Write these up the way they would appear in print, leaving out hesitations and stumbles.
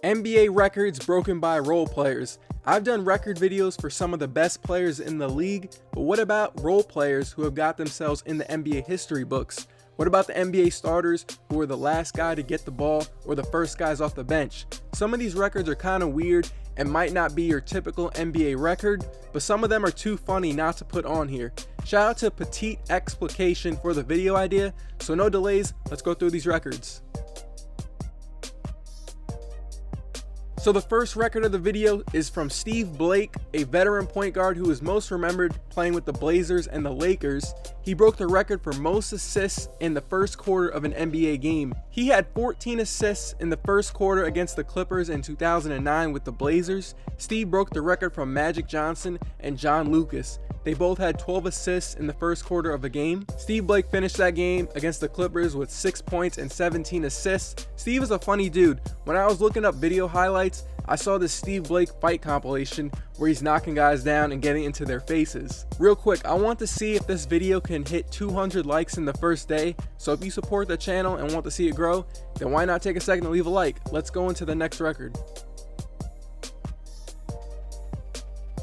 NBA records broken by role players. I've done record videos for some of the best players in the league, but what about role players who have got themselves in the NBA history books? What about the NBA starters who were the last guy to get the ball or the first guys off the bench? Some of these records are kind of weird and might not be your typical NBA record, but some of them are too funny not to put on here. Shout out to Petite Explication for the video idea, so no delays, let's go through these records. So the first record of the video is from Steve Blake, a veteran point guard who is most remembered playing with the Blazers and the Lakers. He broke the record for most assists in the first quarter of an NBA game. He had 14 assists in the first quarter against the Clippers in 2009 with the Blazers. Steve broke the record from Magic Johnson and John Lucas. They both had 12 assists in the first quarter of a game. Steve Blake finished that game against the Clippers with 6 points and 17 assists. Steve is a funny dude. When I was looking up video highlights, I saw this Steve Blake fight compilation where he's knocking guys down and getting into their faces. Real quick, I want to see if this video can hit 200 likes in the first day. So if you support the channel and want to see it grow, then why not take a second to leave a like? Let's go into the next record.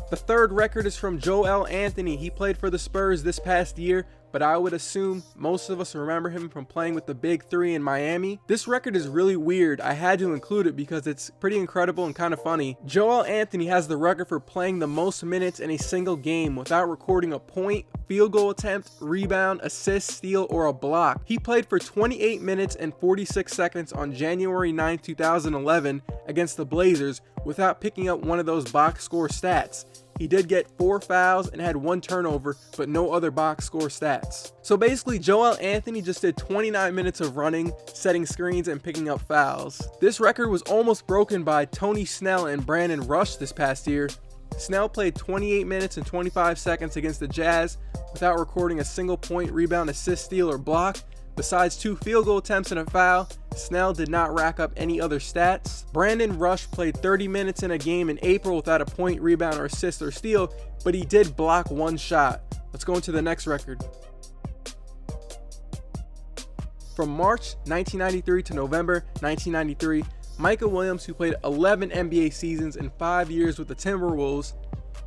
The third record is from Joel Anthony. He played for the Spurs this past year, but I would assume most of us remember him from playing with the Big Three in Miami. This record is really weird. I had to include it because it's pretty incredible and kind of funny. Joel Anthony has the record for playing the most minutes in a single game without recording a point, field goal attempt, rebound, assist, steal, or a block. He played for 28 minutes and 46 seconds on January 9, 2011 against the Blazers without picking up one of those box score stats. He did get 4 fouls and had 1 turnover, but no other box score stats. So basically, Joel Anthony just did 29 minutes of running, setting screens, and picking up fouls. This record was almost broken by Tony Snell and Brandon Rush this past year. Snell played 28 minutes and 25 seconds against the Jazz without recording a single point, rebound, assist, steal, or block. Besides 2 field goal attempts and a foul, Snell did not rack up any other stats. Brandon Rush played 30 minutes in a game in April without a point, rebound, or assist or steal, but he did block 1 shot. Let's go into the next record. From March 1993 to November 1993, Michael Williams, who played 11 NBA seasons in 5 years with the Timberwolves,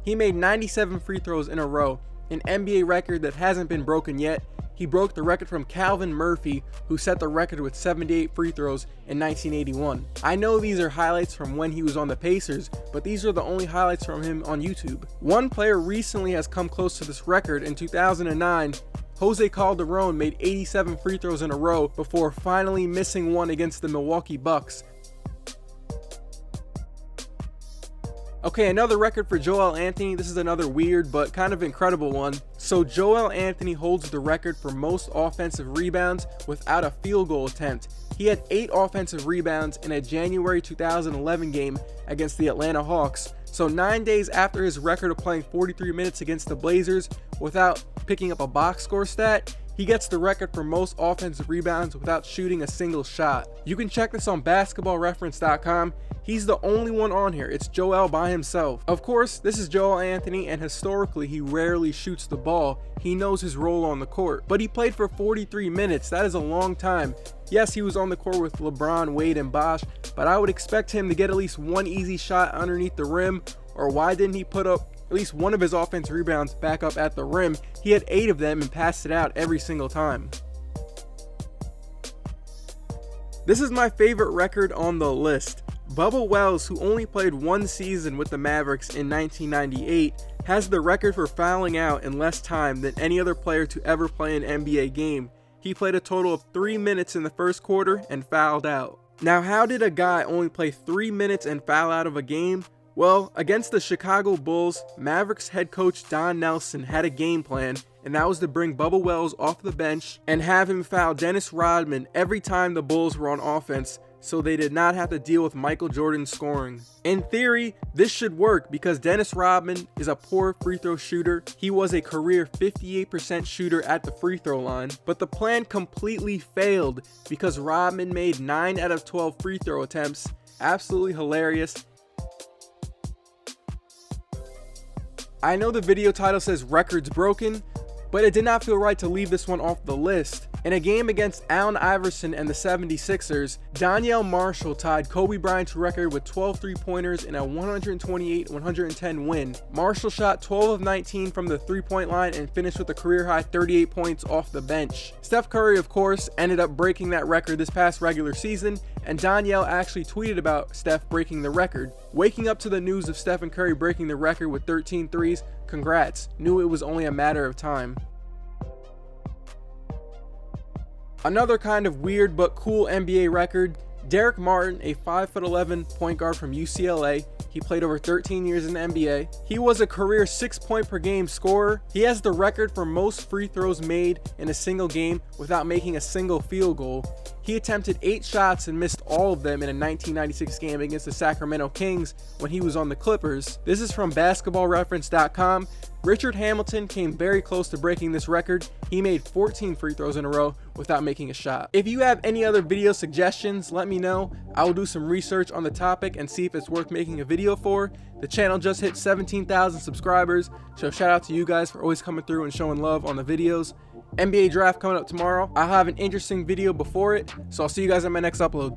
he made 97 free throws in a row, an NBA record that hasn't been broken yet. He broke the record from Calvin Murphy, who set the record with 78 free throws in 1981. I know these are highlights from when he was on the Pacers, but these are the only highlights from him on YouTube. One player recently has come close to this record. In 2009, Jose Calderon made 87 free throws in a row before finally missing one against the Milwaukee Bucks. Okay, another record for Joel Anthony. This is another weird but kind of incredible one. So Joel Anthony holds the record for most offensive rebounds without a field goal attempt. He had 8 offensive rebounds in a January 2011 game against the Atlanta Hawks. So 9 days after his record of playing 43 minutes against the Blazers without picking up a box score stat, he gets the record for most offensive rebounds without shooting a single shot. You can check this on basketballreference.com. He's the only one on here. It's Joel by himself. Of course, this is Joel Anthony, and historically, he rarely shoots the ball. He knows his role on the court. But he played for 43 minutes. That is a long time. Yes, he was on the court with LeBron, Wade, and Bosh, but I would expect him to get at least 1 easy shot underneath the rim. Or why didn't he put up at least one of his offensive rebounds back up at the rim? He had 8 of them and passed it out every single time. This is my favorite record on the list. Bubba Wells, who only played 1 season with the Mavericks in 1998, has the record for fouling out in less time than any other player to ever play an NBA game. He played a total of 3 minutes in the first quarter and fouled out. Now, how did a guy only play 3 minutes and foul out of a game? Well, against the Chicago Bulls, Mavericks head coach Don Nelson had a game plan, and that was to bring Bubba Wells off the bench and have him foul Dennis Rodman every time the Bulls were on offense, so they did not have to deal with Michael Jordan scoring. In theory, this should work because Dennis Rodman is a poor free throw shooter. He was a career 58% shooter at the free throw line, but the plan completely failed because Rodman made 9 out of 12 free throw attempts. Absolutely hilarious. I know the video title says records broken, but it did not feel right to leave this one off the list. In a game against Allen Iverson and the 76ers, Donyell Marshall tied Kobe Bryant's record with 12 three-pointers in a 128-110 win. Marshall shot 12 of 19 from the three-point line and finished with a career-high 38 points off the bench. Steph Curry, of course, ended up breaking that record this past regular season, and Donyell actually tweeted about Steph breaking the record. Waking up to the news of Stephen Curry breaking the record with 13 threes, congrats, knew it was only a matter of time. Another kind of weird but cool NBA record, Derrick Martin, a 5'11" point guard from UCLA. He played over 13 years in the NBA. He was a career 6-point per game scorer. He has the record for most free throws made in a single game without making a single field goal. He attempted 8 shots and missed all of them in a 1996 game against the Sacramento Kings when he was on the Clippers. This is from basketballreference.com. Richard Hamilton came very close to breaking this record. He made 14 free throws in a row without making a shot. If you have any other video suggestions, let me know. I will do some research on the topic and see if it's worth making a video for. The channel just hit 17,000 subscribers, so shout out to you guys for always coming through and showing love on the videos. NBA draft coming up tomorrow. I'll have an interesting video before it, so I'll see you guys in my next upload.